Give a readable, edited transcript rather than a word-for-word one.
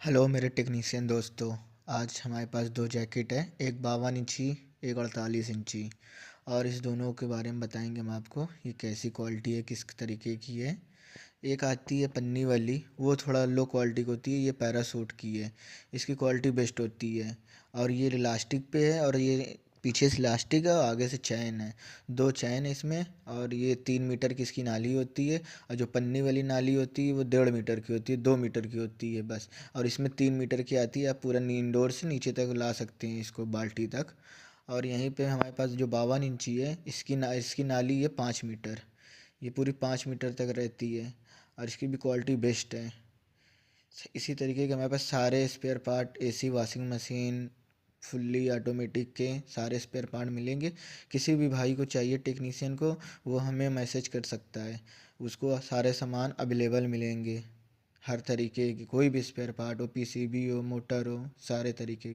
Hello मेरे technician दोस्तों। आज हमारे पास दो जैकेट है, एक 52 इंची, एक 48 इंची। और इस दोनों के बारे में बताएंगे हम आपको, ये कैसी क्वालिटी है, किस तरीके की है। एक आती है पन्नी वाली, वो थोड़ा लो क्वालिटी की होती है, ये पैरासूट की है। इसकी क्वालिटी बेस्ट होती है। और ये इलास्टिक पे है, और ये पीछे से इलास्टिक है और आगे से चैन है। दो चैन है इसमें। और ये 3 मीटर की इसकी नाली होती है। और जो पन्नी वाली नाली होती है वो 1.5 मीटर की होती है, 2 मीटर की होती है बस। और इसमें 3 मीटर की आती है, आप पूरा इंडोर से नीचे तक ला सकते हैं इसको, बाल्टी तक। और यहीं पे हमारे पास जो 52 इंची है, इसकी नाली है 5 मीटर। ये पूरी 5 मीटर तक रहती है। और इसकी भी क्वालिटी बेस्ट है। इसी तरीके के हमारे पास सारे spare part, AC, washing machine, fully automatic के सारे स्पेयर पार्ट मिलेंगे। किसी भी भाई को चाहिए टेक्नीशियन को, वो हमें मैसेज कर सकता है। उसको सारे सामान अवेलेबल मिलेंगे। हर तरीके की कोई भी स्पेयर पार्ट हो, पीसीबी हो, मोटर हो, सारे तरीके।